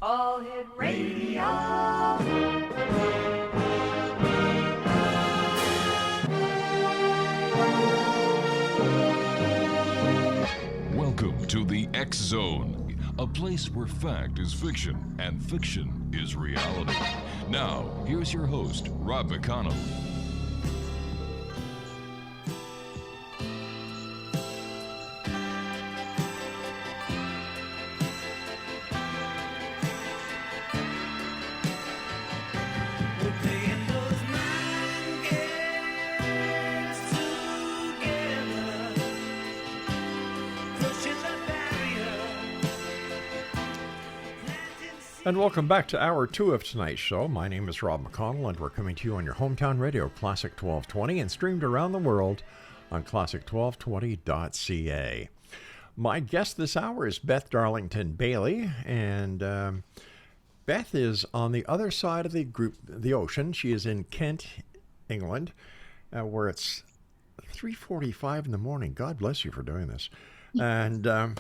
All Hit Radio. Welcome to the X Zone, a place where fact is fiction and fiction is reality. Now, here's your host, Rob McConnell. And welcome back to Hour 2 of tonight's show. My name is Rob McConnell, and we're coming to you on your hometown radio, Classic 1220, and streamed around the world on classic1220.ca. My guest this hour is Beth Darlington-Bailey, and Beth is on the other side of the ocean. She is in Kent, England, where it's 3:45 in the morning. God bless you for doing this. And, yeah.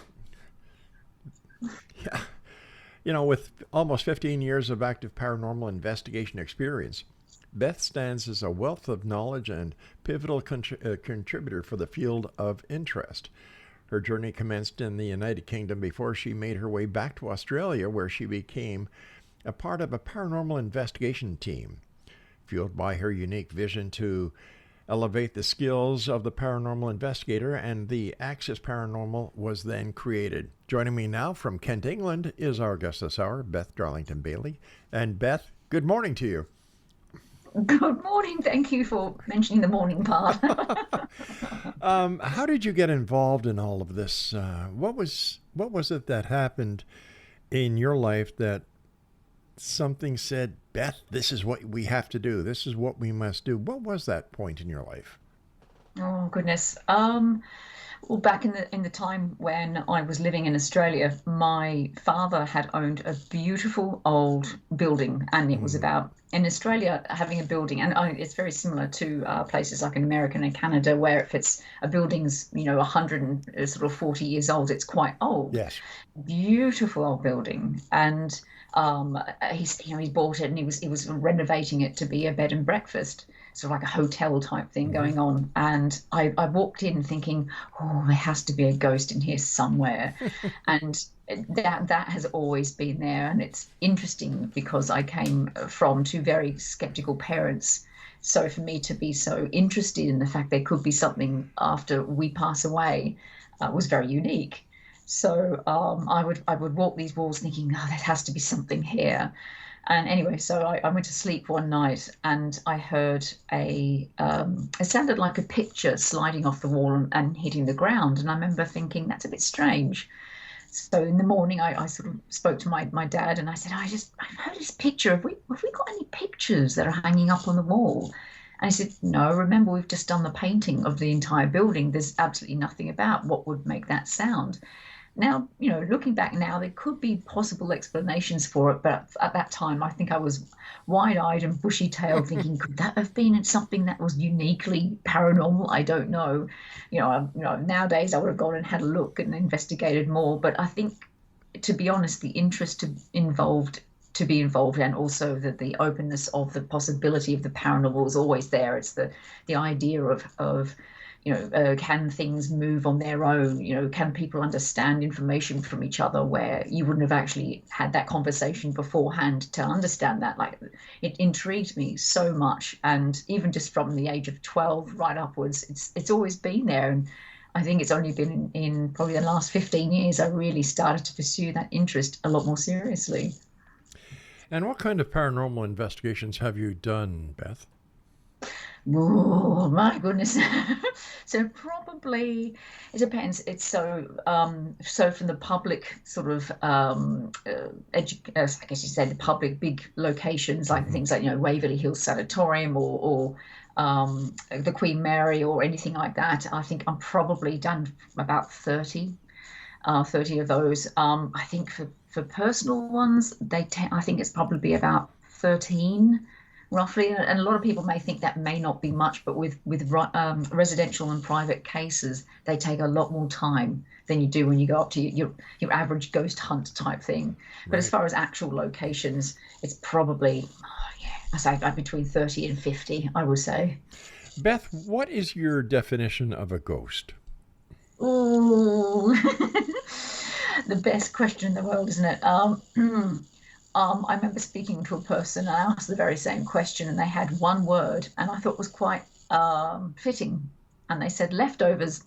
You know, with almost 15 years of active paranormal investigation experience, Beth stands as a wealth of knowledge and pivotal contributor for the field of interest. Her journey commenced in the United Kingdom before she made her way back to Australia, where she became a part of a paranormal investigation team. Fueled by her unique vision to elevate the skills of the paranormal investigator, and the Axis Paranormal was then created. Joining me now from Kent, England, is our guest this hour, Beth Darlington-Bailey. And Beth, good morning to you. Good morning. Thank you for mentioning the morning part. How did you get involved in all of this? What was it that happened in your life that something said, Beth, this is what we have to do. This is what we must do. What was that point in your life? Oh, goodness. Well, back in the time when I was living in Australia, my father had owned a beautiful old building, and it was about, in Australia, having a building, and it's very similar to places like in America and Canada, where if it's a building's, 140 years old, it's quite old. Yes. Beautiful old building, and he bought it, and he was renovating it to be a bed and breakfast, sort of like a hotel type thing going on. And I walked in thinking, oh, there has to be a ghost in here somewhere. And that has always been there. And it's interesting because I came from two very skeptical parents. So for me to be so interested in the fact there could be something after we pass away was very unique. So I would walk these walls thinking, oh, there has to be something here. And anyway, so I went to sleep one night, and I heard it sounded like a picture sliding off the wall and hitting the ground. And I remember thinking, that's a bit strange. So in the morning, I sort of spoke to my dad, and I said, I've heard this picture. Have we got any pictures that are hanging up on the wall? And he said, no, remember, we've just done the painting of the entire building. There's absolutely nothing about what would make that sound. Now, looking back now, there could be possible explanations for it, but at that time, I think I was wide-eyed and bushy-tailed, thinking, could that have been something that was uniquely paranormal? I don't know. Nowadays, I would have gone and had a look and investigated more. But I think, to be honest, the interest to be involved, and also the openness of the possibility of the paranormal is always there. It's the idea of can things move on their own? Can people understand information from each other where you wouldn't have actually had that conversation beforehand to understand that? Like, it intrigued me so much. And even just from the age of 12 right upwards, it's always been there. And I think it's only been in probably the last 15 years I really started to pursue that interest a lot more seriously. And what kind of paranormal investigations have you done, Beth? Oh my goodness. So probably it depends. It's so from the public sort of I guess you say the public big locations, like things like Waverly Hills Sanatorium or the Queen Mary or anything like that. I think I'm probably done about 30 of those. I think for personal ones, I think it's probably about 13 roughly. And a lot of people may think that may not be much, but with residential and private cases, they take a lot more time than you do when you go up to your average ghost hunt type thing. But as far as actual locations, it's probably, I say between 30 and 50, I would say. Beth, what is your definition of a ghost? Ooh, the best question in the world, isn't it? I remember speaking to a person and I asked the very same question, and they had one word, and I thought was quite fitting. And they said leftovers.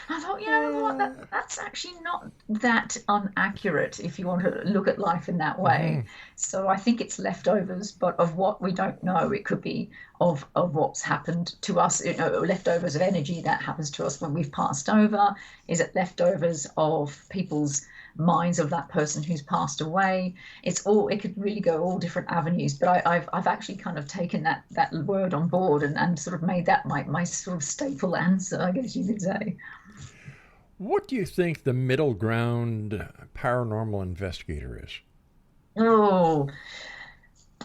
I thought, you know what, that's actually not that inaccurate if you want to look at life in that way. So I think it's leftovers, but of what we don't know. It could be of what's happened to us, leftovers of energy that happens to us when we've passed over. Is it leftovers of people's minds of that person who's passed away? It could really go all different avenues, but I've actually kind of taken that word on board and sort of made that my sort of staple answer, I guess you could say. What do you think the middle ground paranormal investigator is? Oh,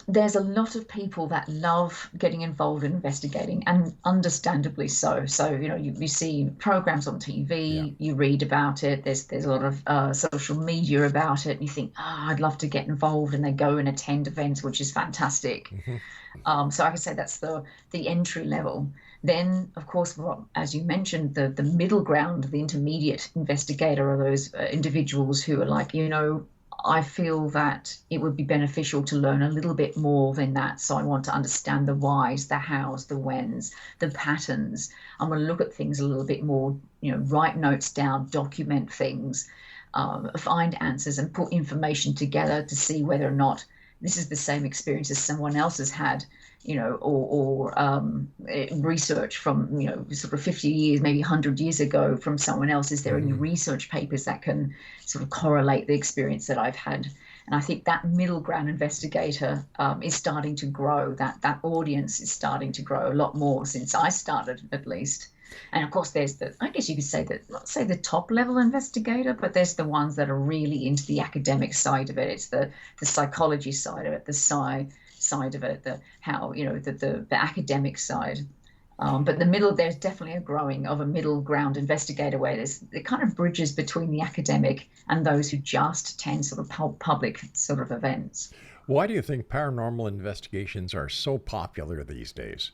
there's a lot of people that love getting involved in investigating, and understandably so. So, you see programs on TV, you read about it, there's a lot of social media about it, and you think, I'd love to get involved, and they go and attend events, which is fantastic. So I could say that's the entry level. Then, of course, as you mentioned, the middle ground, the intermediate investigator, are those individuals who are like, I feel that it would be beneficial to learn a little bit more than that. So I want to understand the whys, the hows, the whens, the patterns. I'm going to look at things a little bit more, write notes down, document things, find answers, and put information together to see whether or not this is the same experience as someone else has had, or research from, sort of 50 years, maybe 100 years ago from someone else. Is there any research papers that can sort of correlate the experience that I've had? And I think that middle ground investigator is starting to grow. That audience is starting to grow a lot more since I started, at least. And of course, there's I guess you could say that, not say the top level investigator, but there's the ones that are really into the academic side of it. It's the psychology side of it, the side of it, the academic side. But the middle, there's definitely a growing of a middle ground investigator where it kind of bridges between the academic and those who just attend sort of public sort of events. Why do you think paranormal investigations are so popular these days?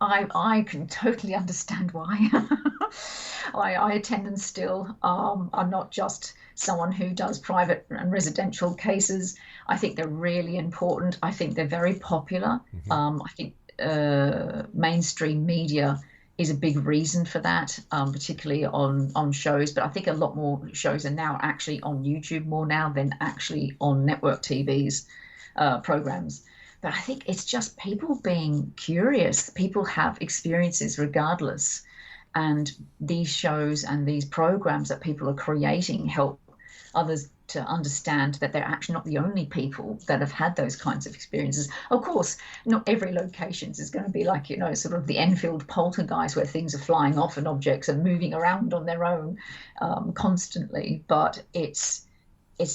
I can totally understand why. I attend them still. I'm not just someone who does private and residential cases. I think they're really important. I think they're very popular. I think mainstream media is a big reason for that, particularly on shows. But I think a lot more shows are now actually on YouTube more now than actually on network TV's programs. But I think it's just people being curious. People have experiences regardless. And these shows and these programs that people are creating help others to understand that they're actually not the only people that have had those kinds of experiences. Of course, not every location is going to be like, sort of the Enfield poltergeist where things are flying off and objects are moving around on their own constantly. But it's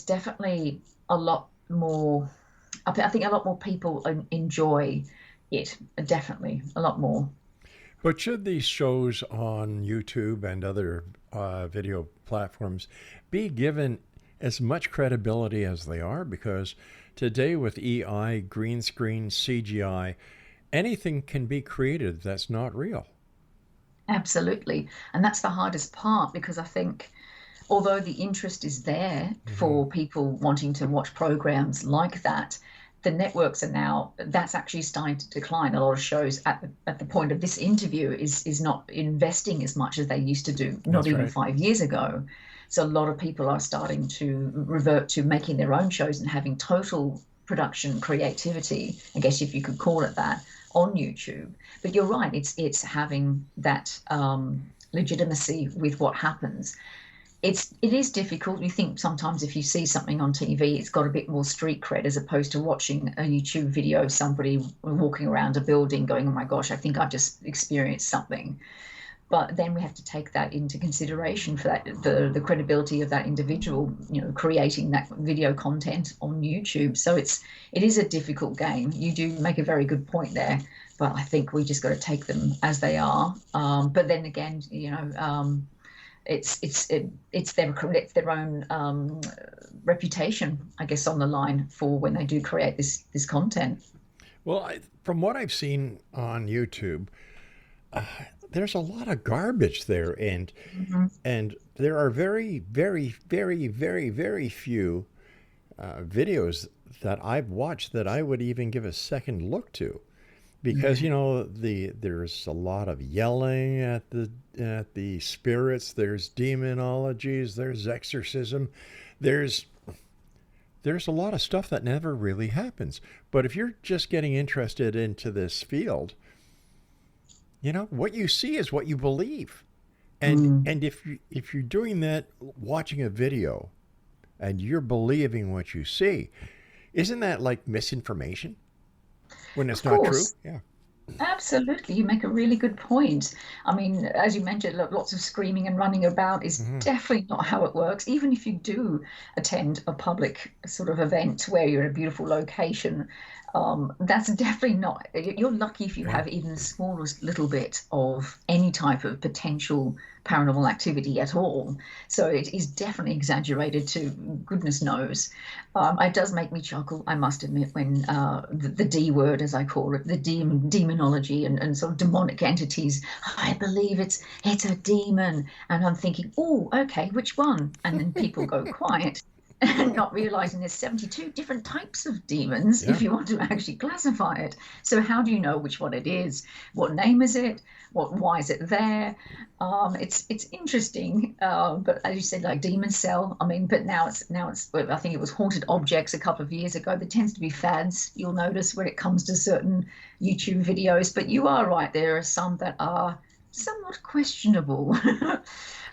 definitely a lot more. I think a lot more people enjoy it, definitely, a lot more. But should these shows on YouTube and other video platforms be given as much credibility as they are? Because today with EI, green screen, CGI, anything can be created that's not real. Absolutely. And that's the hardest part, because I think although the interest is there for people wanting to watch programs like that, the networks are now, that's actually starting to decline. A lot of shows at the point of this interview is not investing as much as they used to do, not That's even right. 5 years ago. So a lot of people are starting to revert to making their own shows and having total production creativity, I guess if you could call it that, on YouTube. But you're right, it's having that legitimacy with what happens. It is difficult. You think sometimes if you see something on TV, it's got a bit more street cred as opposed to watching a YouTube video of somebody walking around a building going, oh my gosh, I think I've just experienced something. But then we have to take that into consideration for that the credibility of that individual, creating that video content on YouTube. So it is a difficult game. You do make a very good point there, but I think we just got to take them as they are. But then again, it's their own reputation, I guess, on the line for when they do create this content. Well, from what I've seen on YouTube, there's a lot of garbage there, and there are very, very, very, very, very few videos that I've watched that I would even give a second look to, because there's a lot of yelling at the spirits. There's demonologies. There's exorcism. There's a lot of stuff that never really happens. But if you're just getting interested into this field, what you see is what you believe. And if you're doing that, watching a video, and you're believing what you see, isn't that like misinformation when it's not true? Yeah. Absolutely. You make a really good point. I mean, as you mentioned, lots of screaming and running about is definitely not how it works. Even if you do attend a public sort of event where you're in a beautiful location, that's definitely not. You're lucky if you have even the smallest little bit of any type of potential paranormal activity at all. So it is definitely exaggerated to goodness knows. It does make me chuckle, I must admit, when the D word, as I call it, the demonology and sort of demonic entities. I believe it's a demon, and I'm thinking, oh, okay, which one? And then people go quiet. And not realizing there's 72 different types of demons if you want to actually classify it. So how do you know which one it is? What name is it? Why is it there? It's interesting, but as you said, like demon cell. I mean, but now it's. I think it was haunted objects a couple of years ago. There tends to be fads, you'll notice, when it comes to certain YouTube videos. But you are right. There are some that are somewhat questionable.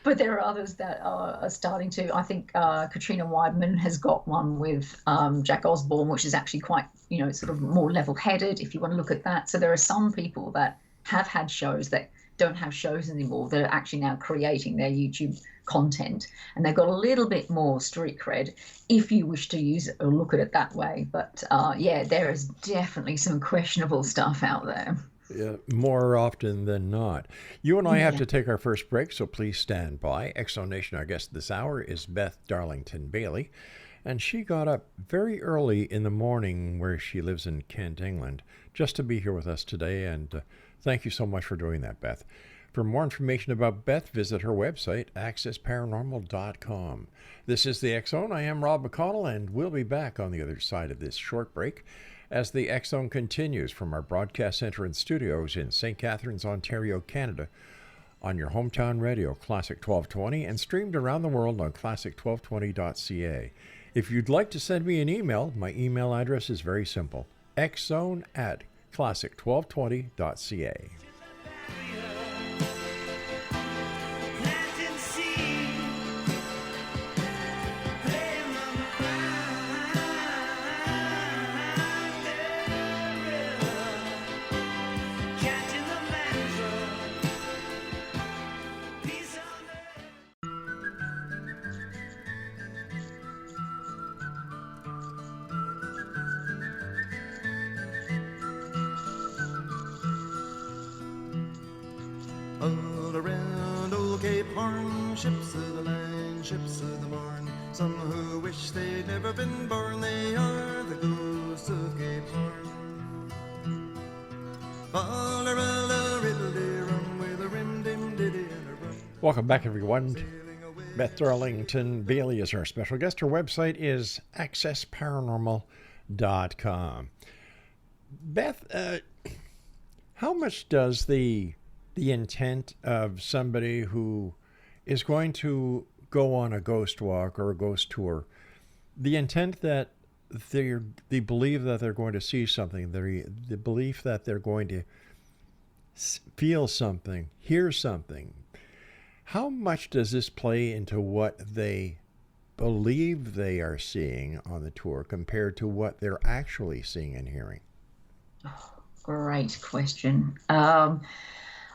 But there are others that are starting to. I think Katrina Weidman has got one with Jack Osborne, which is actually quite, sort of more level-headed, if you want to look at that. So there are some people that have had shows that don't have shows anymore. They're actually now creating their YouTube content, and they've got a little bit more street cred, if you wish to use it or look at it that way. But there is definitely some questionable stuff out there. Yeah, more often than not. You and I have to take our first break, so please stand by. Exonation, our guest this hour is Beth Darlington-Bailey, and she got up very early in the morning where she lives in Kent, England, just to be here with us today, and thank you so much for doing that, Beth. For more information about Beth, visit her website, accessparanormal.com. This is the X-Zone. I am Rob McConnell, and we'll be back on the other side of this short break as the X-Zone continues from our broadcast center and studios in St. Catharines, Ontario, Canada, on your hometown radio, Classic 1220, and streamed around the world on classic1220.ca. If you'd like to send me an email, my email address is very simple, xzone@classic1220.ca. All around old Cape Horn, ships of the line, ships of the morn. Some who wish they'd never been born, they are the ghosts of Cape Horn. Welcome back, everyone. Beth Darlington-Bailey is our special guest. Her website is accessparanormal.com. Beth, how much does the intent of somebody who is going to go on a ghost walk or a ghost tour, the intent that they believe that they're going to see something, the belief that they're going to feel something, hear something, how much does this play into what they believe they are seeing on the tour compared to what they're actually seeing and hearing? Oh, great question.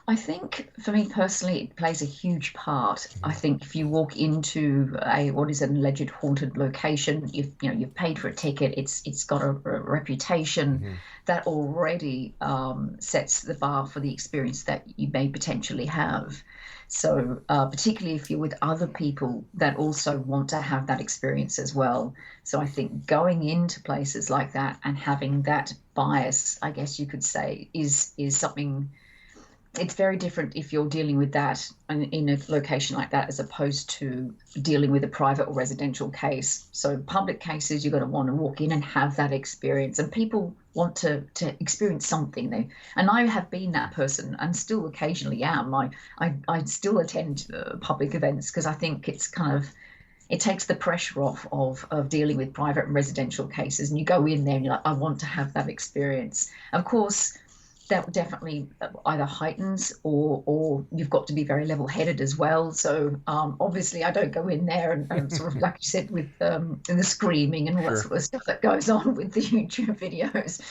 I think for me personally, it plays a huge part. I think if you walk into a what is an alleged haunted location, you've paid for a ticket. It's got a reputation that already sets the bar for the experience that you may potentially have. So particularly if you're with other people that also want to have that experience as well. So I think going into places like that and having that bias, I guess you could say, is something. It's very different if you're dealing with that in a location like that as opposed to dealing with a private or residential case. So public cases, you're going to want to walk in and have that experience, and people want to experience something. And I have been that person and still occasionally am. I still attend public events because I think it's kind of, it takes the pressure off of dealing with private and residential cases, and you go in there and you're like, I want to have that experience. Of course, that definitely either heightens or you've got to be very level-headed as well. So obviously I don't go in there and sort of, like you said, with the screaming and all that sort of stuff that goes on with the YouTube videos.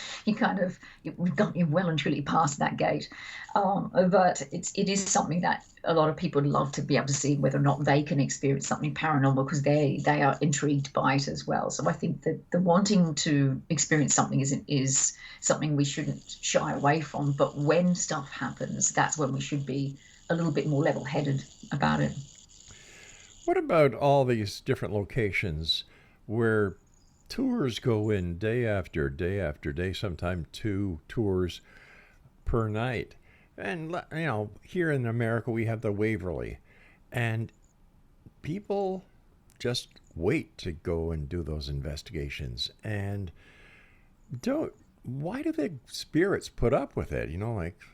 You're well and truly past that gate. But it is something that a lot of people would love to be able to see whether or not they can experience something paranormal because they are intrigued by it as well. So I think that the wanting to experience something is something we shouldn't shy away from. But when stuff happens, that's when we should be a little bit more level-headed about it. What about all these different locations where tours go in day after day after day, sometimes 2 tours per night? And, here in America, we have the Waverly, and people just wait to go and do those investigations. And why do the spirits put up with it?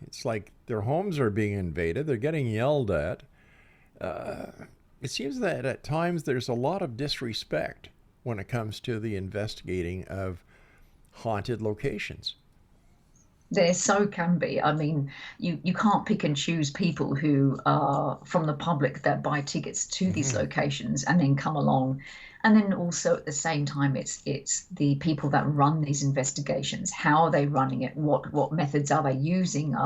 It's like their homes are being invaded. They're getting yelled at. It seems that at times there's a lot of disrespect when it comes to the investigating of haunted locations. There so can be. I mean, you can't pick and choose people who are from the public that buy tickets to these locations and then come along. And then also at the same time, it's the people that run these investigations. How are they running it? What methods are they using?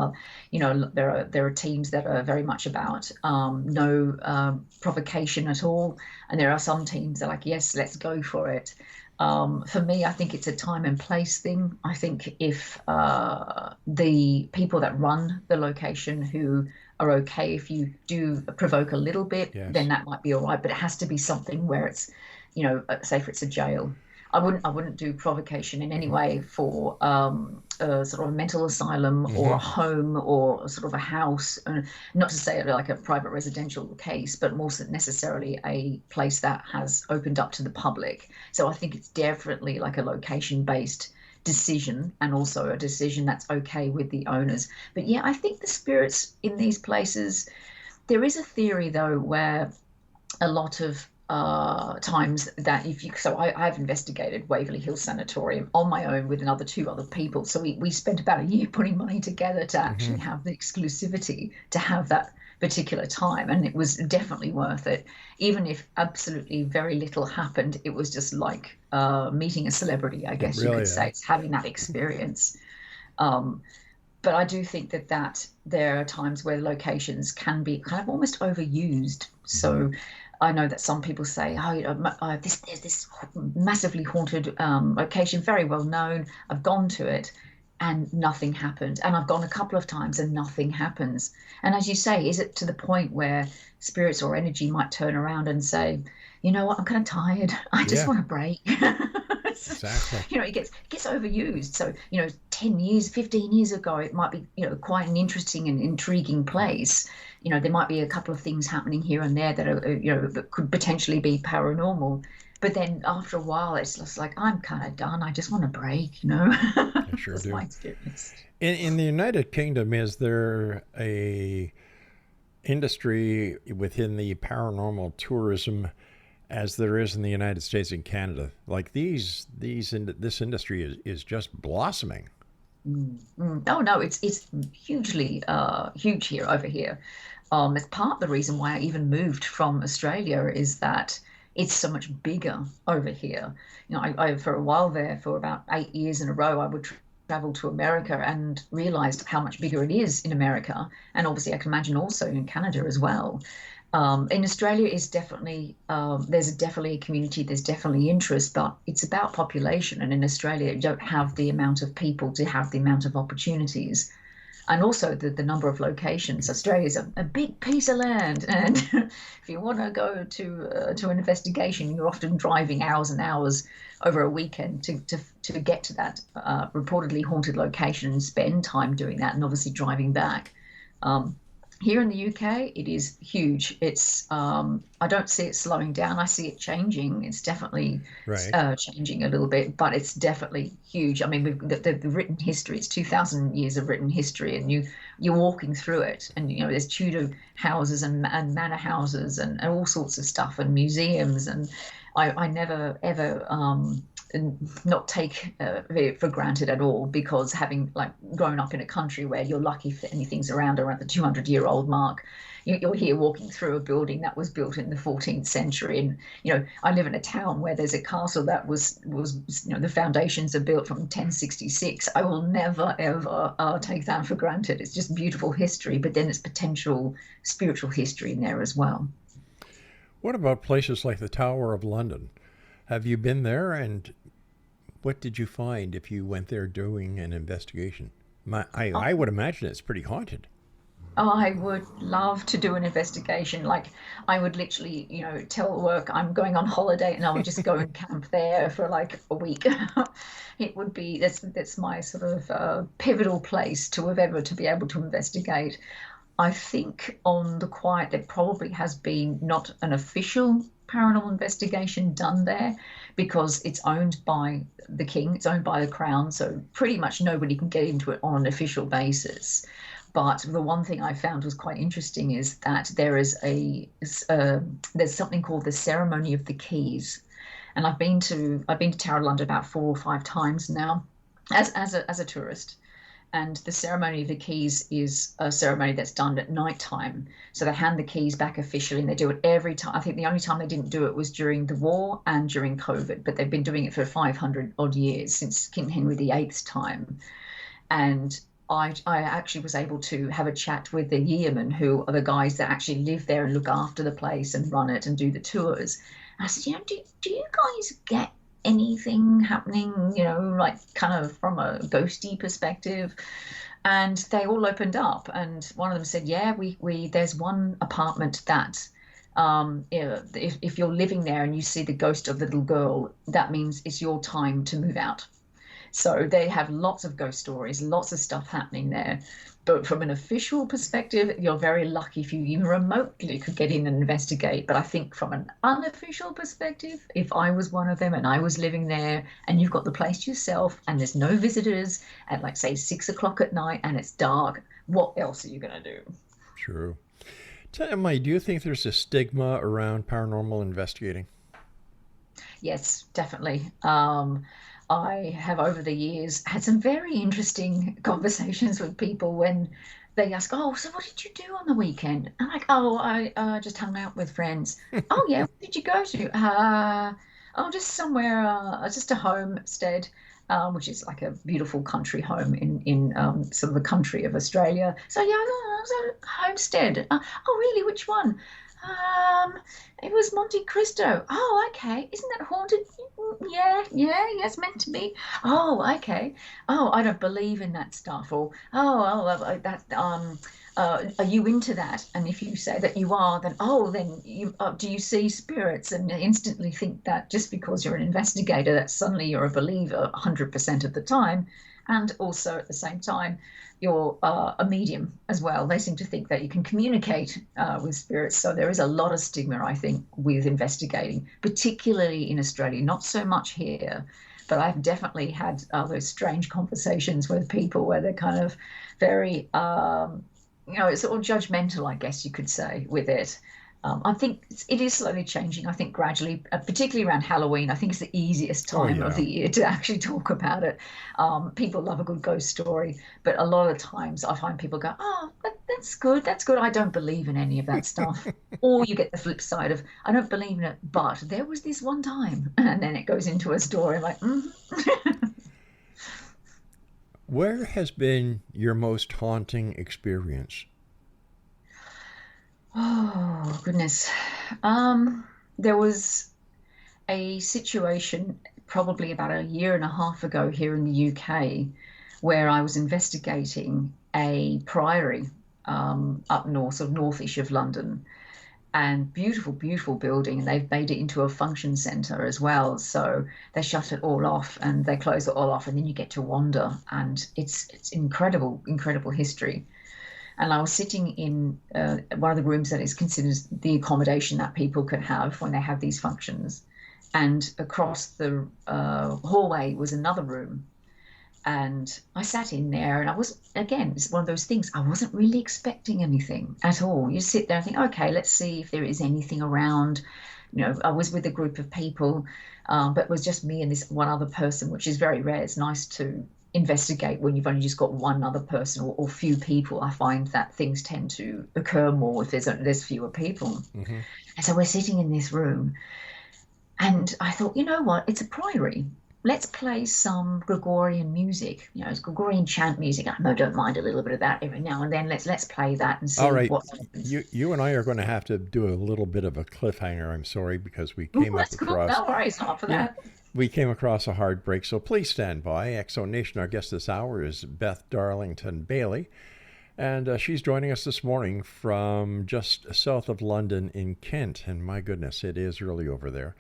There are teams that are very much about no provocation at all, and there are some teams that are like, yes, let's go for it. For me, I think it's a time and place thing. I think if the people that run the location who are okay if you do provoke a little bit, then that might be all right. But it has to be something where it's, say for it's a jail. I wouldn't do provocation in any way for a sort of a mental asylum or a home or sort of a house. Not to say like a private residential case, but more necessarily a place that has opened up to the public. So I think it's definitely like a location-based decision, and also a decision that's okay with the owners. But yeah, I think the spirits in these places, there is a theory though where a lot of times that I've investigated Waverly Hills Sanatorium on my own with 2 other people. So we spent about a year putting money together to actually have the exclusivity to have that particular time, and it was definitely worth it. Even if absolutely very little happened, it was just like meeting a celebrity, I guess you could say. It's having that experience. But I do think that there are times where locations can be kind of almost overused. So I know that some people say, there's this massively haunted location, very well known. I've gone to it and nothing happened. And I've gone a couple of times and nothing happens. And as you say, is it to the point where spirits or energy might turn around and say, you know what, I'm kind of tired. I just want a break. Exactly. It gets overused. So, 10 years, 15 years ago, it might be, quite an interesting and intriguing place. There might be a couple of things happening here and there that are, that could potentially be paranormal. But then after a while, it's just like, I'm kind of done. I just want a break, I sure That's do. my experience. In the United Kingdom, is there a industry within the paranormal tourism as there is in the United States and Canada? Like this industry is just blossoming. Oh no, it's hugely huge over here. It's part of the reason why I even moved from Australia is that it's so much bigger over here. I for a while there, for about 8 years in a row, I would traveled to America and realized how much bigger it is in America. And obviously, I can imagine also in Canada as well. In Australia is definitely, there's definitely a community, there's definitely interest, but it's about population. And in Australia, you don't have the amount of people to have the amount of opportunities. And also the number of locations. Australia is a big piece of land, and if you want to go to an investigation, you're often driving hours and hours over a weekend to get to that reportedly haunted location and spend time doing that, and obviously driving back. Here in the UK, it is huge. It's I don't see it slowing down. I see it changing. It's definitely changing a little bit, but it's definitely huge. I mean, the written history. It's 2,000 years of written history, and you're walking through it, and there's Tudor houses and manor houses and all sorts of stuff, and museums, and I never ever not take it for granted at all, because having grown up in a country where you're lucky if anything's around the 200-year-old mark, you're here walking through a building that was built in the 14th century, and I live in a town where there's a castle that was the foundations are built from 1066. I will never ever take that for granted. It's just beautiful history, but then it's potential spiritual history in there as well. What about places like the Tower of London? Have you been there, and what did you find if you went there doing an investigation? I would imagine it's pretty haunted. Oh, I would love to do an investigation. I would literally, tell work I'm going on holiday, and I would just go and camp there for a week. It would be, that's my sort of pivotal place to be able to investigate. I think on the quiet, there probably has been not an official paranormal investigation done there, because it's owned by the king, it's owned by the crown, so pretty much nobody can get into it on an official basis. But the one thing I found was quite interesting is that there is there's something called the ceremony of the keys, and I've been to Tower of London about 4 or 5 times now as a tourist. And the ceremony of the keys is a ceremony that's done at night time. So they hand the keys back officially, and they do it every time. I think the only time they didn't do it was during the war and during COVID, but they've been doing it for 500 odd years, since King Henry VIII's time. And I actually was able to have a chat with the yeomen, who are the guys that actually live there and look after the place and run it and do the tours. And I said, do you guys get anything happening, kind of from a ghosty perspective? And they all opened up, and one of them said, yeah, we there's one apartment that if you're living there and you see the ghost of the little girl, that means it's your time to move out. So they have lots of ghost stories, lots of stuff happening there. But from an official perspective, you're very lucky if you even remotely could get in and investigate. But I think from an unofficial perspective, if I was one of them and I was living there and you've got the place to yourself and there's no visitors at say 6 o'clock at night and it's dark, what else are you going to do? True. Tell me, do you think there's a stigma around paranormal investigating? Yes, definitely. I have over the years had some very interesting conversations with people when they ask, oh, so what did you do on the weekend? I'm like, oh, I just hung out with friends. Oh, yeah, where did you go to? Just somewhere, just a homestead, which is like a beautiful country home in sort of the country of Australia. So, yeah, I was at a homestead. Oh, really? Which one? It was Monte Cristo. Oh, okay. Isn't that haunted? Yeah, it's meant to be. Oh, okay. Oh, I don't believe in that stuff. Or that. Are you into that? And if you say that you are, then you do you see spirits? And instantly think that just because you're an investigator, that suddenly you're a believer 100% of the time. And also at the same time, you're a medium as well. They seem to think that you can communicate with spirits. So there is a lot of stigma, I think, with investigating, particularly in Australia, not so much here. But I've definitely had those strange conversations with people where they're kind of very, it's all judgmental, I guess you could say, with it. I think it is slowly changing. I think gradually, particularly around Halloween, I think it's the easiest time of the year to actually talk about it. People love a good ghost story, but a lot of times I find people go, oh, that's good. That's good. I don't believe in any of that stuff. Or you get the flip side of, I don't believe in it, but there was this one time. And then it goes into a story like, Where has been your most haunting experience? Oh, goodness. There was a situation probably about a year and a half ago here in the UK where I was investigating a priory up north, sort of northish of London, and beautiful, beautiful building. And they've made it into a function centre as well. So they shut it all off and they close it all off, and then you get to wander, and it's incredible, incredible history. And I was sitting in one of the rooms that is considered the accommodation that people can have when they have these functions. And across the hallway was another room. And I sat in there, and again, it's one of those things, I wasn't really expecting anything at all. You sit there and think, okay, let's see if there is anything around. I was with a group of people, but it was just me and this one other person, which is very rare. It's nice to investigate when you've only just got one other person or few people. I find that things tend to occur more if there's fewer people. Mm-hmm. And so we're sitting in this room, and I thought, you know what, it's a priory. Let's play some Gregorian music. It's Gregorian chant music. I don't mind a little bit of that every now and then. Let's play that and see what happens. You and I are going to have to do a little bit of a cliffhanger. I'm sorry, because we came up across. No worries, not for that. We came across a hard break, so please stand by. Exo Nation, our guest this hour is Beth Darlington-Bailey, and she's joining us this morning from just south of London in Kent. And my goodness, it is early over there.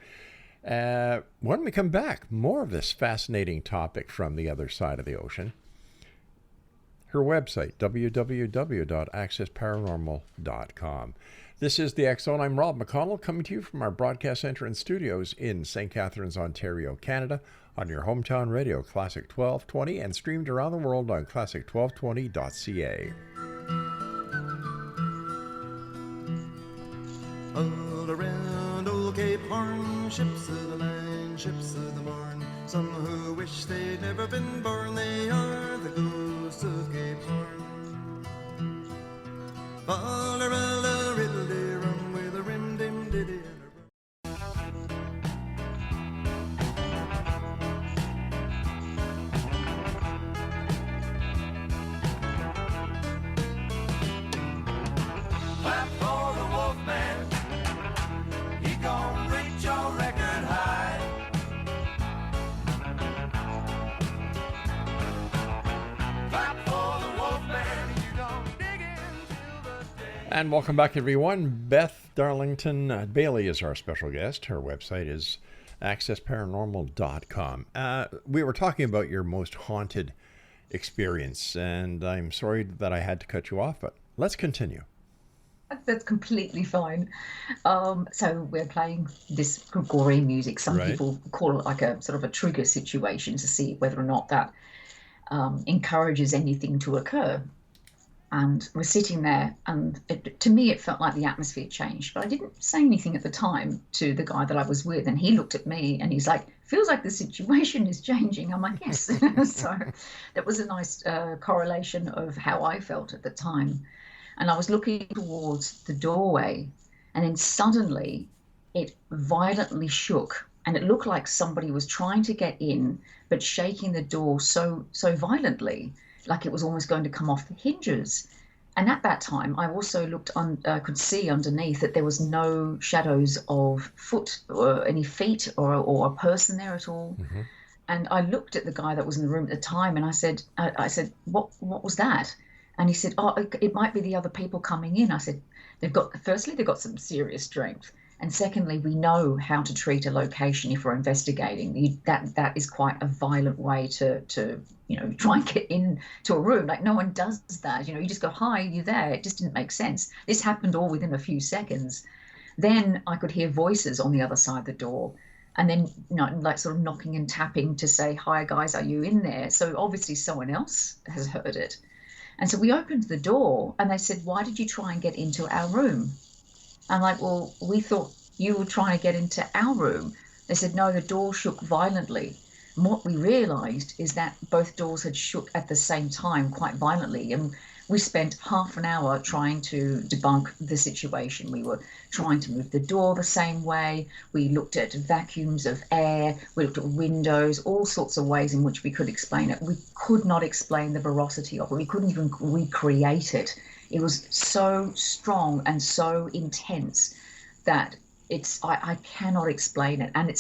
When we come back, more of this fascinating topic from the other side of the ocean. Her website, www.accessparanormal.com. This is the X-Zone. I'm Rob McConnell, coming to you from our broadcast center and studios in St. Catharines, Ontario, Canada, on your hometown radio, Classic 1220, and streamed around the world on classic1220.ca. All around old Cape Horn, ships of the line, ships of the morn. Some who wish they'd never been born, they are the ghosts of Cape Horn. All around a riddle rum with a rim dim diddy and a Clap for the Wolfman. He gon' reach your record high. Clap for the Wolfman. You gon' dig in till the day. And welcome back, everyone. Beth Darlington-Bailey is our special guest. Her website is accessparanormal.com. We were talking about your most haunted experience, and I'm sorry that I had to cut you off, but let's continue. That's completely fine. So we're playing this Gregorian music. Some people call it like a sort of a trigger situation to see whether or not that encourages anything to occur. And we're sitting there, and to me, it felt like the atmosphere changed. But I didn't say anything at the time to the guy that I was with. And he looked at me and he's like, feels like the situation is changing. I'm like, yes. So that was a nice correlation of how I felt at the time. And I was looking towards the doorway, and then suddenly it violently shook, and it looked like somebody was trying to get in, but shaking the door so violently, like it was almost going to come off the hinges. And at that time, I also could see underneath that there was no shadows of foot or any feet or a person there at all. Mm-hmm. And I looked at the guy that was in the room at the time, and I said, what was that? And he said, oh, it might be the other people coming in. I said, firstly, they've got some serious strength. And secondly, we know how to treat a location if we're investigating. That is quite a violent way to try and get into a room. Like, no one does that. You just go, hi, you there? It just didn't make sense. This happened all within a few seconds. Then I could hear voices on the other side of the door. And then, like sort of knocking and tapping to say, hi, guys, are you in there? So obviously someone else has heard it. And so we opened the door, and they said, why did you try and get into our room? I'm like, well, we thought you were trying to get into our room. They said, no, the door shook violently. And what we realized is that both doors had shook at the same time, quite violently. And We spent half an hour trying to debunk the situation. We were trying to move the door the same way. We looked at vacuums of air. We looked at windows, all sorts of ways in which we could explain it. We could not explain the veracity of it. We couldn't even recreate it. It was so strong and so intense that I cannot explain it. And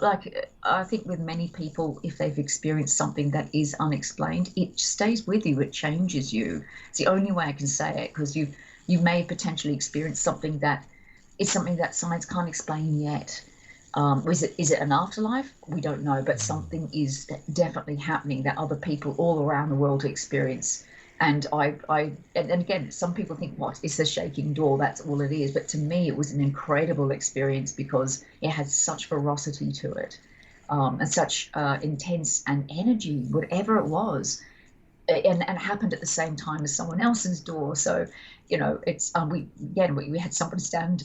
like, I think with many people, if they've experienced something that is unexplained, it stays with you, it changes you. It's the only way I can say it, because you may potentially experience something that is something that science can't explain yet. Is it an afterlife? We don't know, but something is definitely happening that other people all around the world experience. And and again, some people think, what, it's a shaking door, that's all it is. But to me, it was an incredible experience because it had such ferocity to it, and such intense and energy, whatever it was, and happened at the same time as someone else's door. So, it's we had someone stand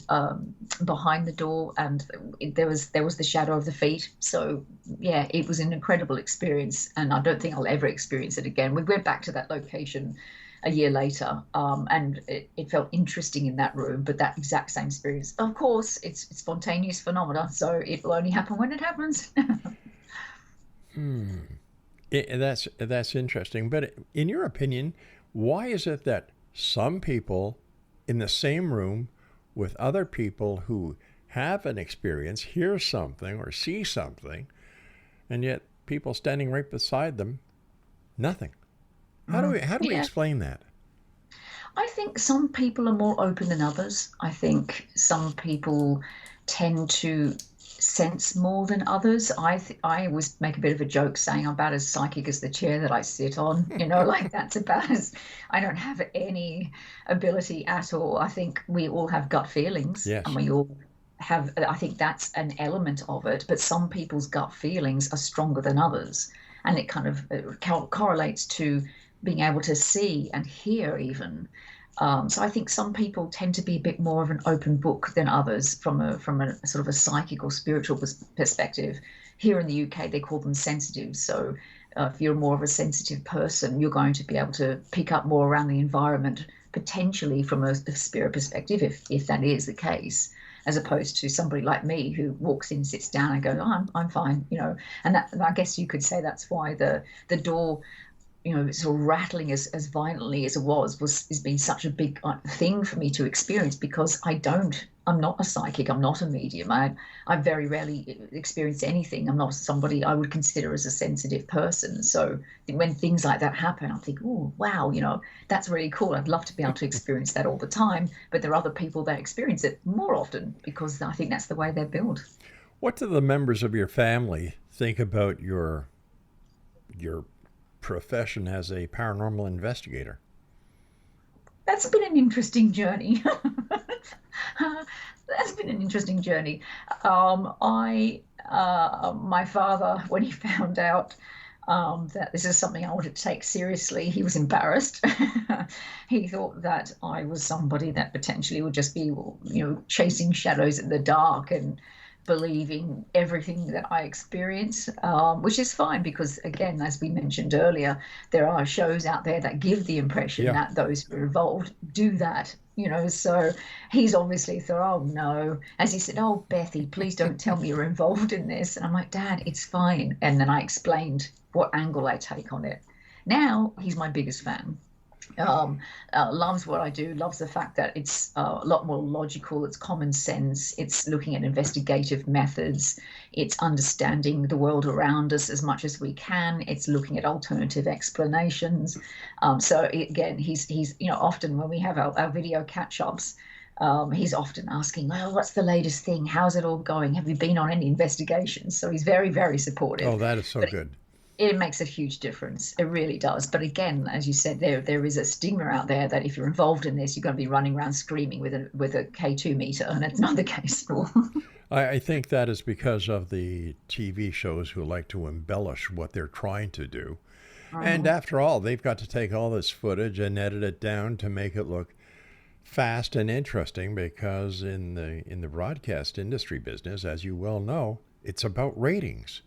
behind the door, and there was the shadow of the feet. So yeah, it was an incredible experience, and I don't think I'll ever experience it again. We went back to that location a year later, and it felt interesting in that room, but that exact same experience, of course, it's spontaneous phenomena, so it will only happen when it happens. That's interesting. But in your opinion, why is it that some people in the same room with other people who have an experience hear something or see something, and yet people standing right beside them, nothing? How do we explain that? I think some people are more open than others. I think some people tend to sense more than others. I always make a bit of a joke saying I'm about as psychic as the chair that I sit on. Like that's about as, I don't have any ability at all. I think we all have gut feelings, yes, and we all have. I think that's an element of it. But some people's gut feelings are stronger than others, and it kind of correlates to being able to see and hear even. So I think some people tend to be a bit more of an open book than others from a sort of a psychic or spiritual perspective. Here in the UK, they call them sensitives. So if you're more of a sensitive person, you're going to be able to pick up more around the environment, potentially from a spirit perspective, if that is the case, as opposed to somebody like me who walks in, sits down and goes, oh, I'm fine, And I guess you could say that's why the door, sort of rattling as violently as it has been such a big thing for me to experience, because I'm not a psychic, I'm not a medium. I very rarely experience anything. I'm not somebody I would consider as a sensitive person. So when things like that happen, I think, oh, wow, that's really cool. I'd love to be able to experience that all the time. But there are other people that experience it more often because I think that's the way they're built. What do the members of your family think about your profession as a paranormal investigator? That's been an interesting journey. My father, when he found out that this is something I wanted to take seriously, he was embarrassed. He thought that I was somebody that potentially would just be, chasing shadows in the dark and believing everything that I experience, which is fine because, again, as we mentioned earlier, there are shows out there that give the impression that those who are involved do that, so he's obviously thought, oh no, as he said, oh Bethy, please don't tell me you're involved in this. And I'm like, Dad, it's fine. And then I explained what angle I take on it. Now he's my biggest fan. Loves what I do, loves the fact that it's a lot more logical, it's common sense, it's looking at investigative methods, it's understanding the world around us as much as we can, it's looking at alternative explanations. So again, he's often when we have our video catch-ups, he's often asking, well, what's the latest thing? How's it all going? Have you been on any investigations? So he's very, very supportive. Oh, that is so good. It makes a huge difference. It really does. But again, as you said, there is a stigma out there that if you're involved in this, you're going to be running around screaming with a K2 meter, and it's not the case at all. I think that is because of the TV shows who like to embellish what they're trying to do. And after all, they've got to take all this footage and edit it down to make it look fast and interesting, because in the broadcast industry business, as you well know, it's about ratings.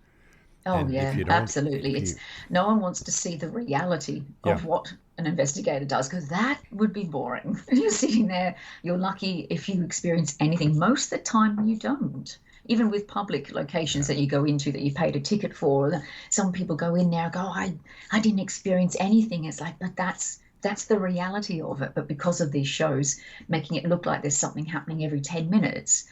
Oh And if yeah, you don't, absolutely. if It's you, no one wants to see the reality yeah, of what an investigator does because that would be boring. You're sitting there, you're lucky if you experience anything. Most of the time you don't. Even with public locations yeah. that you go into that you paid a ticket for, some people go in there and go, I didn't experience anything. It's like, but that's the reality of it. But because of these shows making it look like there's something happening every 10 minutes,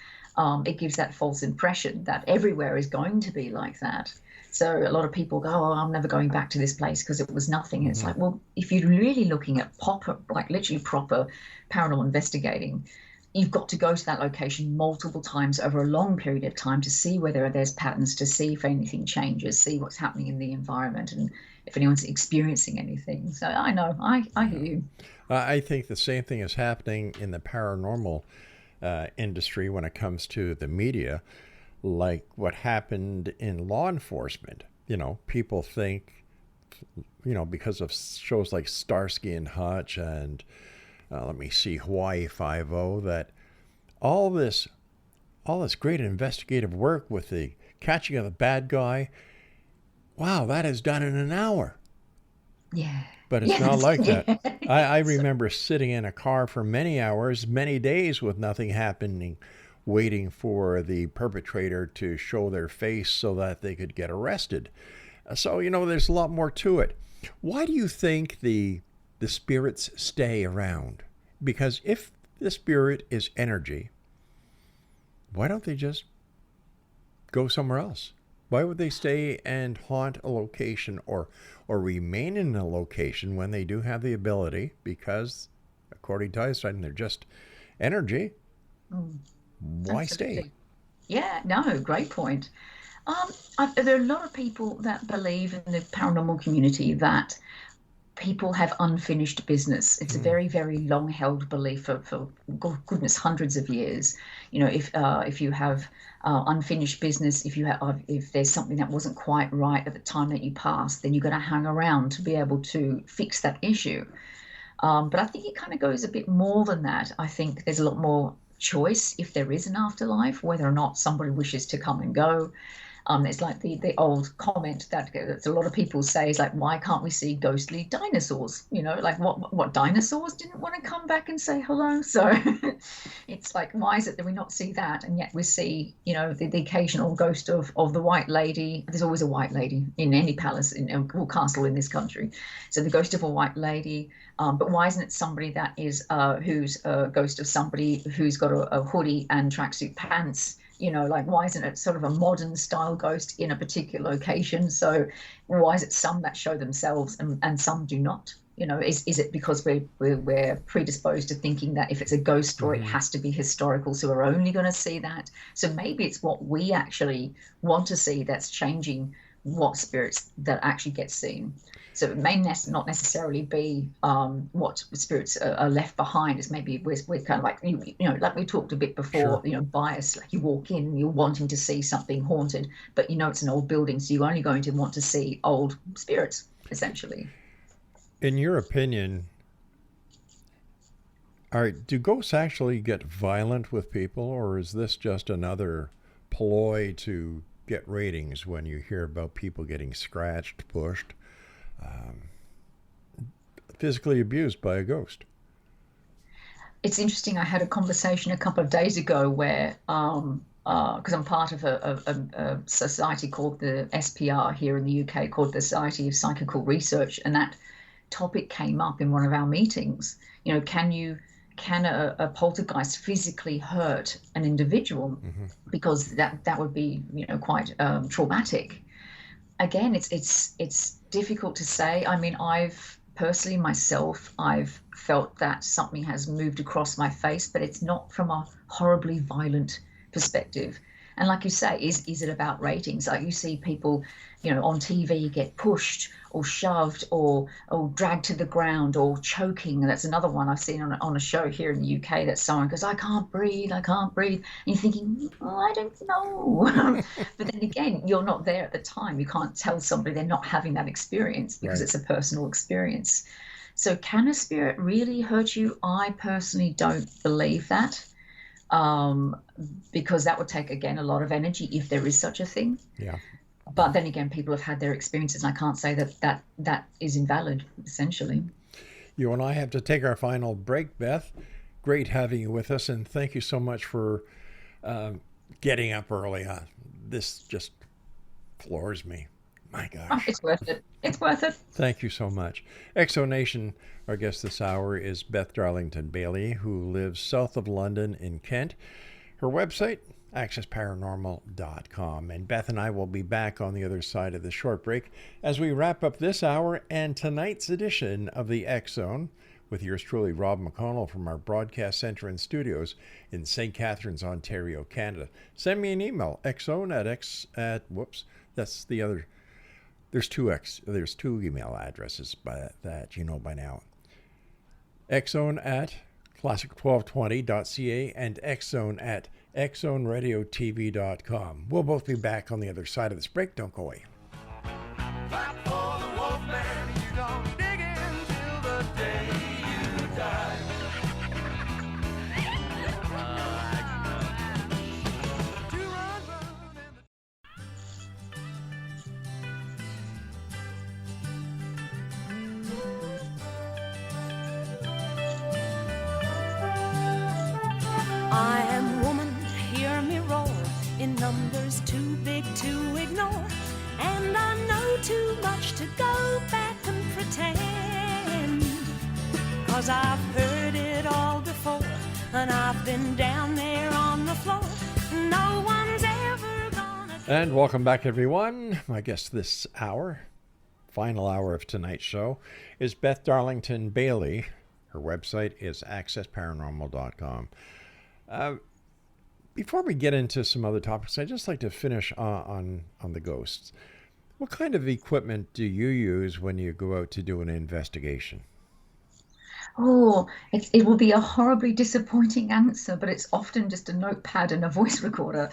it gives that false impression that everywhere is going to be like that. So a lot of people go, oh, I'm never going back to this place because it was nothing. It's like, well, if you're really looking at proper, like literally proper paranormal investigating, you've got to go to that location multiple times over a long period of time to see whether there's patterns, to see if anything changes, see what's happening in the environment and if anyone's experiencing anything. So I know, I hear you. I think the same thing is happening in the paranormal industry when it comes to the media, like what happened in law enforcement. People think, because of shows like Starsky and Hutch and let me see, Hawaii Five-0, that all this great investigative work with the catching of the bad guy, wow, that is done in an hour. Yeah. But it's Yes, not like that. yes. I remember sitting in a car for many hours, many days with nothing happening, waiting for the perpetrator to show their face so that they could get arrested. So, there's a lot more to it. Why do you think the spirits stay around? Because if the spirit is energy, why don't they just go somewhere else? Why would they stay and haunt a location or remain in a location when they do have the ability? Because, according to Einstein, they're just energy. Why stay? Absolutely. Yeah, no, great point. There are a lot of people that believe in the paranormal community that people have unfinished business. It's a very, very long-held belief for goodness, hundreds of years. If you have unfinished business, if there's something that wasn't quite right at the time that you passed, then you've got to hang around to be able to fix that issue. But I think it kind of goes a bit more than that. I think there's a lot more choice if there is an afterlife, whether or not somebody wishes to come and go. It's like the old comment that a lot of people say is like, why can't we see ghostly dinosaurs? Like what dinosaurs didn't want to come back and say hello? So it's like, why is it that we not see that? And yet we see, the occasional ghost of the white lady. There's always a white lady in any palace or castle in this country. So the ghost of a white lady. But why isn't it somebody that is who's a ghost of somebody who's got a hoodie and tracksuit pants? Like, why isn't it sort of a modern style ghost in a particular location? So why is it some that show themselves and some do not? Is it because we're predisposed to thinking that if it's a ghost story, it has to be historical, so we're only going to see that? So maybe it's what we actually want to see that's changing what spirits that actually get seen. So it may not necessarily be what spirits are left behind. It's maybe we're kind of like, like we talked a bit before, Sure. bias, like you walk in and you're wanting to see something haunted, but it's an old building, so you're only going to want to see old spirits, essentially. In your opinion, do ghosts actually get violent with people, or is this just another ploy to get ratings when you hear about people getting scratched, pushed, physically abused by a ghost? It's interesting. I had a conversation a couple of days ago where, because I'm part of a society called the SPR here in the UK, called the Society of Psychical Research, and that topic came up in one of our meetings. Can a poltergeist physically hurt an individual? Because that would be quite traumatic. Again, it's difficult to say. I mean, I've personally myself felt that something has moved across my face, but it's not from a horribly violent perspective. And like you say, is it about ratings? Like you see people, on TV get pushed or shoved or dragged to the ground or choking. And that's another one I've seen on a show here in the UK, that someone goes, I can't breathe. And you're thinking, I don't know. But then again, you're not there at the time. You can't tell somebody they're not having that experience because it's a personal experience. So can a spirit really hurt you? I personally don't believe that. Because that would take, again, a lot of energy if there is such a thing. Yeah. But then again, people have had their experiences, and I can't say that is invalid, essentially. You and I have to take our final break, Beth. Great having you with us, and thank you so much for getting up early. This just floors me. My gosh. It's worth it. It's worth it. Thank you so much. Exonation, our guest this hour is Beth Darlington-Bailey, who lives south of London in Kent. Her website, accessparanormal.com. And Beth and I will be back on the other side of the short break as we wrap up this hour and tonight's edition of the X Zone with yours truly, Rob McConnell, from our broadcast center and studios in St. Catharines, Ontario, Canada. Send me an email, xzone@, that's the other. There's two email addresses that you know by now. xzone@classic1220.ca and xzone@xzoneradiotv.com. We'll both be back on the other side of this break. Don't go away. Clap for the wolf man, you don't dig in till the day you die. To run, and I am woman, hear me roar, in numbers too big to ignore, and I know too much to go back and pretend, 'cause I've heard it all before, and I've been down there on the floor, no one's ever gonna... And welcome back, everyone. My guest this hour, final hour of tonight's show, is Beth Darlington-Bailey. Her website is accessparanormal.com. Before we get into some other topics, I'd just like to finish on the ghosts. What kind of equipment do you use when you go out to do an investigation? Oh, it will be a horribly disappointing answer, but it's often just a notepad and a voice recorder.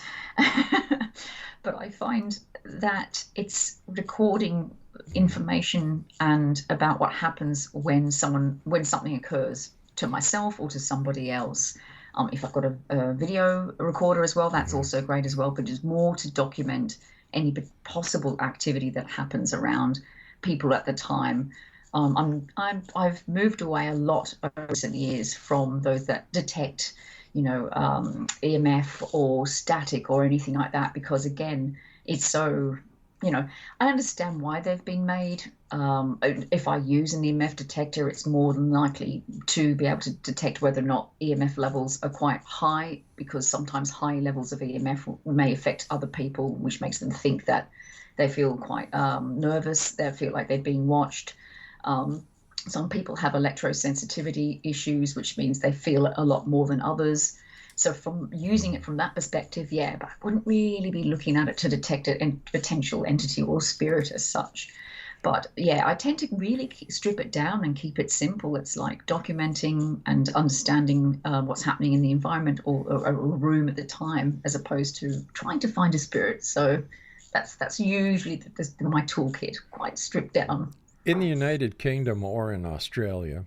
But I find that it's recording information and about what happens when something occurs to myself or to somebody else. If I've got a video recorder as well, that's also great as well, but it's more to document any possible activity that happens around people at the time. I've moved away a lot over recent years from those that detect, EMF or static or anything like that, because again, it's so, I understand why they've been made. If I use an EMF detector, it's more than likely to be able to detect whether or not EMF levels are quite high, because sometimes high levels of EMF may affect other people, which makes them think that they feel quite nervous, they feel like they're being watched. Some people have electrosensitivity issues, which means they feel it a lot more than others. So from using it from that perspective, yeah, but I wouldn't really be looking at it to detect a potential entity or spirit as such. But yeah, I tend to really strip it down and keep it simple. It's like documenting and understanding what's happening in the environment or a room at the time, as opposed to trying to find a spirit. So that's usually my toolkit, quite stripped down. In the United Kingdom or in Australia,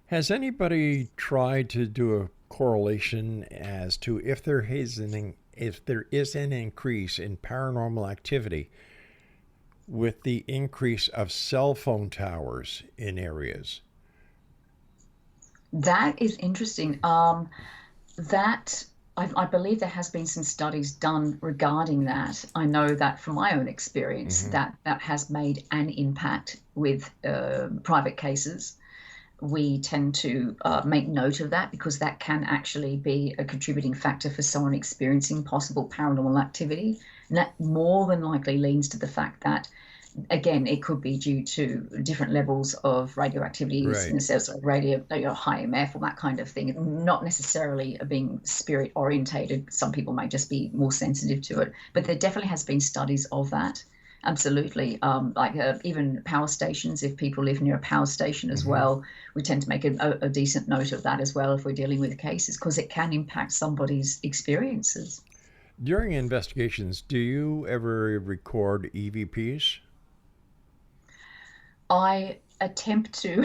has anybody tried to do a correlation as to if there is an increase in paranormal activity with the increase of cell phone towers in areas? That is interesting. I believe there has been some studies done regarding that. I know that from my own experience, that has made an impact with private cases. We tend to make note of that, because that can actually be a contributing factor for someone experiencing possible paranormal activity. And that more than likely leans to the fact that, again, it could be due to different levels of radioactivity, Right. in the sense of radio, high MF or that kind of thing, not necessarily being spirit orientated. Some people may just be more sensitive to it, but there definitely has been studies of that. Absolutely. Even power stations, if people live near a power station as well, we tend to make a decent note of that as well if we're dealing with cases, because it can impact somebody's experiences. During investigations, do you ever record EVPs? I attempt to,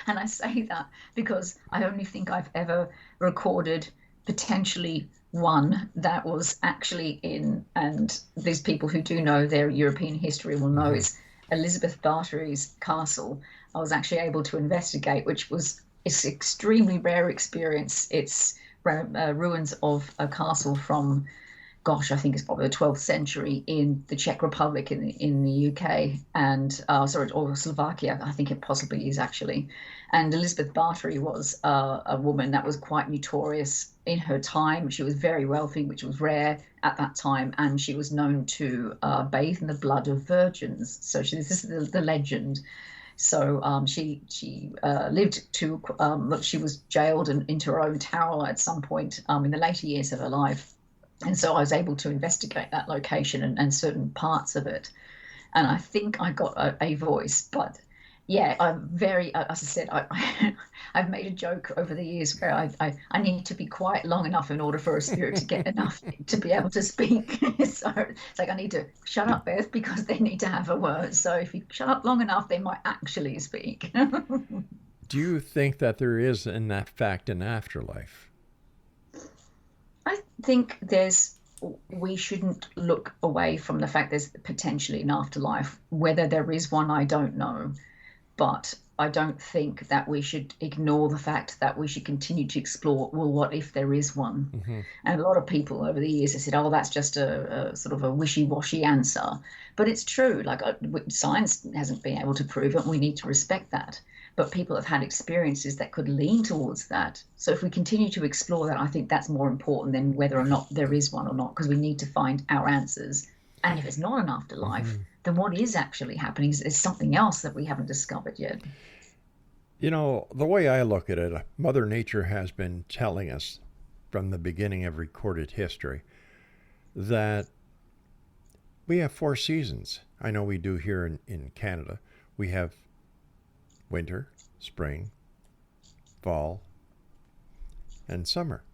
and I say that because I only think I've ever recorded potentially one that was actually in, and these people who do know their European history will know, is Elizabeth Bathory's castle. I was actually able to investigate, which was it's extremely rare experience. It's ruins of a castle from, gosh, I think it's probably the 12th century in the Czech Republic in the UK, and sorry, or Slovakia, I think it possibly is actually. And Elizabeth Bathory was a woman that was quite notorious in her time. She was very wealthy, which was rare at that time, and she was known to bathe in the blood of virgins. So this is the legend. So she lived to, she was jailed and into her own tower at some point in the later years of her life. And so I was able to investigate that location and certain parts of it. And I think I got a voice, but yeah, I'm very, as I said, I've made a joke over the years where I need to be quiet long enough in order for a spirit to get enough to be able to speak. So it's like I need to shut up, Beth, because they need to have a word. So if you shut up long enough, they might actually speak. Do you think that there is, in that fact, an afterlife? I think we shouldn't look away from the fact there's potentially an afterlife. Whether there is one, I don't know. But I don't think that we should ignore the fact that we should continue to explore, well, what if there is one? Mm-hmm. And a lot of people over the years have said, oh, that's just a sort of a wishy-washy answer. But it's true. Like science hasn't been able to prove it, and we need to respect that. But people have had experiences that could lean towards that. So if we continue to explore that, I think that's more important than whether or not there is one or not, because we need to find our answers. And if it's not an afterlife, then what is actually happening is something else that we haven't discovered yet. You know, the way I look at it, Mother Nature has been telling us from the beginning of recorded history that we have 4 seasons. I know we do here in Canada. We have winter, spring, fall, and summer.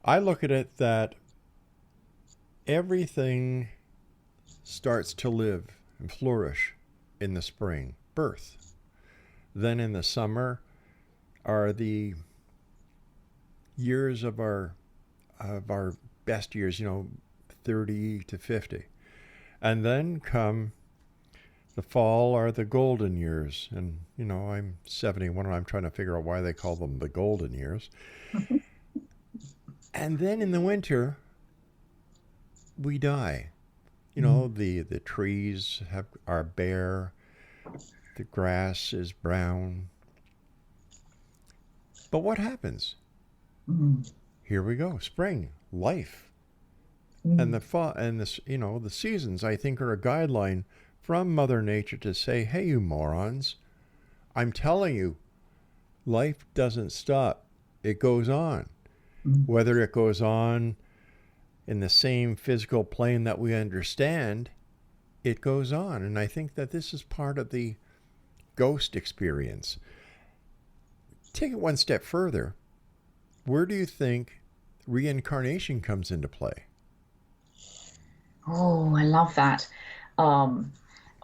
I look at it that everything starts to live and flourish in the spring, birth. Then in the summer are the years of our best years, 30 to 50. And then come the fall are the golden years. And, I'm 71 and I'm trying to figure out why they call them the golden years. And then in the winter, we die. The trees are bare, the grass is brown. But what happens? Here we go, spring, life. And the fall and this, the seasons, I think, are a guideline from Mother Nature to say, hey, you morons, I'm telling you, life doesn't stop. It goes on. Whether it goes on in the same physical plane that we understand, it goes on. And I think that this is part of the ghost experience. Take it one step further. Where do you think reincarnation comes into play? Oh, I love that.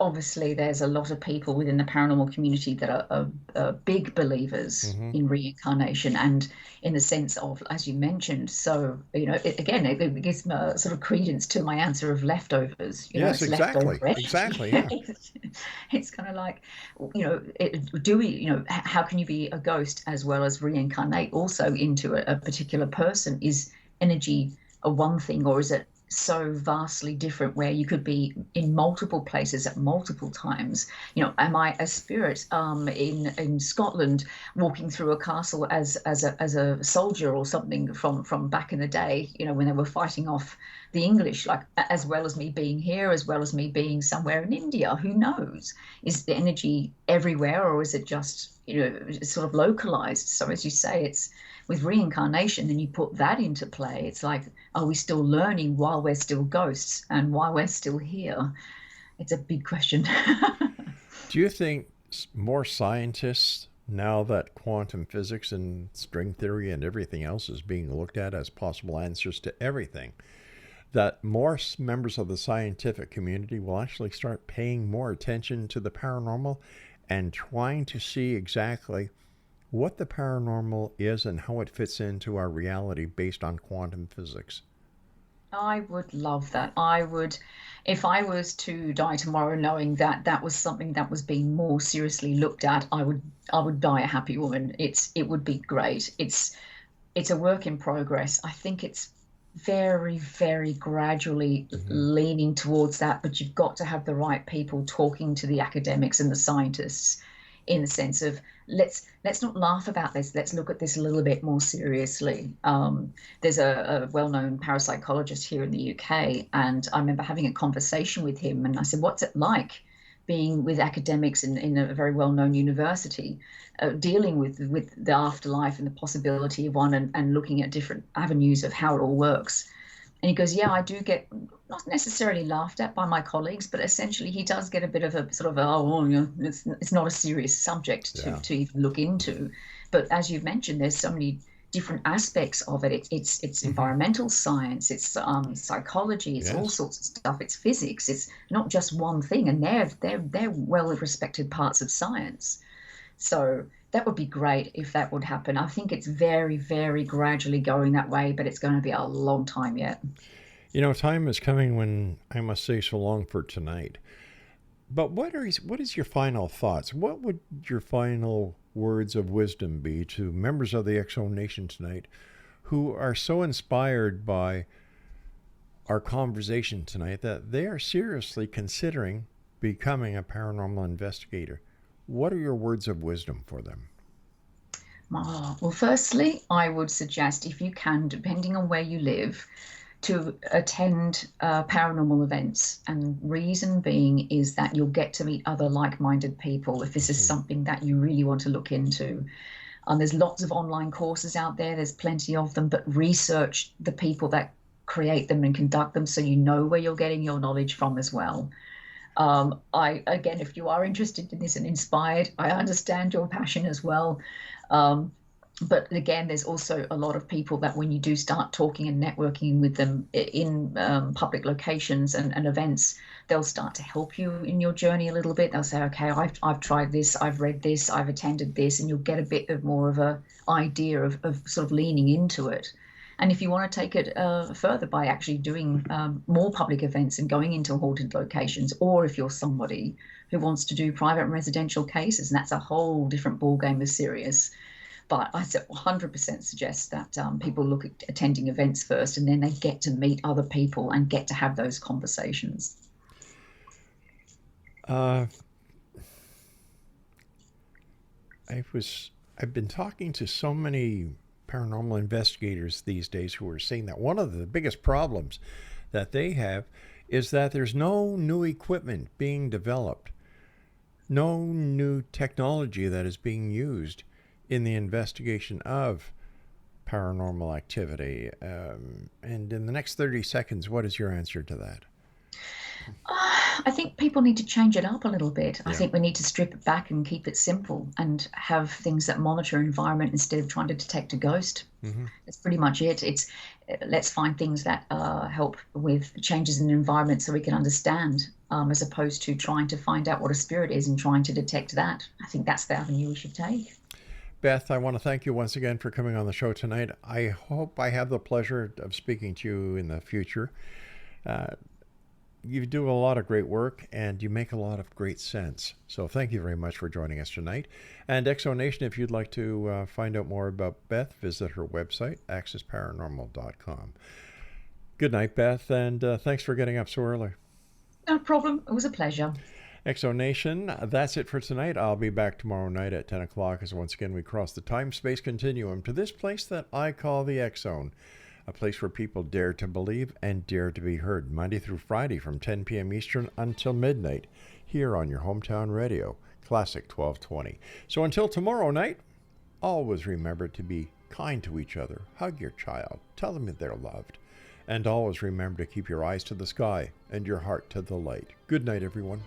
Obviously, there's a lot of people within the paranormal community that are big believers in reincarnation, and in the sense of, as you mentioned, so, it gives me sort of credence to my answer of leftovers. Yes, exactly. Exactly, yeah. It's kind of like, how can you be a ghost as well as reincarnate also into a particular person? Is energy a one thing, or is it so vastly different where you could be in multiple places at multiple times? Am I a spirit in Scotland walking through a castle as a soldier or something from back in the day, when they were fighting off the English, like, as well as me being here, as well as me being somewhere in India? Who knows? Is the energy everywhere, or is it just sort of localized? So as you say, it's with reincarnation, and you put that into play, it's like, are we still learning while we're still ghosts and while we're still here? It's a big question. Do you think more scientists, now that quantum physics and string theory and everything else is being looked at as possible answers to everything, that more members of the scientific community will actually start paying more attention to the paranormal and trying to see exactly what the paranormal is and how it fits into our reality based on quantum physics? I would love that. I would, if I was to die tomorrow, knowing that that was something that was being more seriously looked at, I would die a happy woman. It would be great. It's a work in progress. I think it's very, very gradually leaning towards that, but you've got to have the right people talking to the academics and the scientists in the sense of let's not laugh about this. Let's look at this a little bit more seriously. There's a well-known parapsychologist here in the UK, and I remember having a conversation with him, and I said, "What's it like being with academics in a very well-known university, dealing with the afterlife and the possibility of one, and looking at different avenues of how it all works?" And he goes, "Yeah, I do get not necessarily laughed at by my colleagues, but essentially he does get a bit of a sort of, oh, well, you know, it's not a serious subject to even look into." But as you've mentioned, there's so many different aspects of it. It's environmental science, it's psychology, it's all sorts of stuff. It's physics. It's not just one thing, and they're well-respected parts of science. So that would be great if that would happen. I think it's very, very gradually going that way, but it's going to be a long time yet. You know, time is coming when I must say so long for tonight. But what is your final thoughts? What would your final words of wisdom be to members of the X-Zone Nation tonight who are so inspired by our conversation tonight that they are seriously considering becoming a paranormal investigator? What are your words of wisdom for them? Well, firstly, I would suggest, if you can, depending on where you live, to attend paranormal events. And reason being is that you'll get to meet other like-minded people if this is something that you really want to look into. There's lots of online courses out there. There's plenty of them, but research the people that create them and conduct them so you know where you're getting your knowledge from as well. Again, if you are interested in this and inspired, I understand your passion as well. But again, there's also a lot of people that when you do start talking and networking with them in public locations and events, they'll start to help you in your journey a little bit. They'll say, okay, I've tried this, I've read this, I've attended this, and you'll get a bit of more of a idea of sort of leaning into it. And if you want to take it further by actually doing more public events and going into haunted locations, or if you're somebody who wants to do private and residential cases, and that's a whole different ballgame of serious. But I 100% suggest that people look at attending events first, and then they get to meet other people and get to have those conversations. I've been talking to so many paranormal investigators these days who are saying that one of the biggest problems that they have is that there's no new equipment being developed, no new technology that is being used in the investigation of paranormal activity. And in the next 30 seconds, what is your answer to that? I think people need to change it up a little bit. I think we need to strip it back and keep it simple and have things that monitor environment instead of trying to detect a ghost. That's pretty much it. It's let's find things that help with changes in the environment so we can understand, as opposed to trying to find out what a spirit is and trying to detect that. I think that's the avenue we should take. Beth, I want to thank you once again for coming on the show tonight. I hope I have the pleasure of speaking to you in the future. You do a lot of great work, and you make a lot of great sense. So thank you very much for joining us tonight. And X-Zone Nation, if you'd like to find out more about Beth, visit her website, accessparanormal.com. Good night, Beth, and thanks for getting up so early. No problem. It was a pleasure. X-Zone Nation, that's it for tonight. I'll be back tomorrow night at 10 o'clock as once again we cross the time-space continuum to this place that I call the X-Zone. A place where people dare to believe and dare to be heard, Monday through Friday from 10 p.m. Eastern until midnight, here on your hometown radio, Classic 1220. So until tomorrow night, always remember to be kind to each other, hug your child, tell them that they're loved, and always remember to keep your eyes to the sky and your heart to the light. Good night, everyone.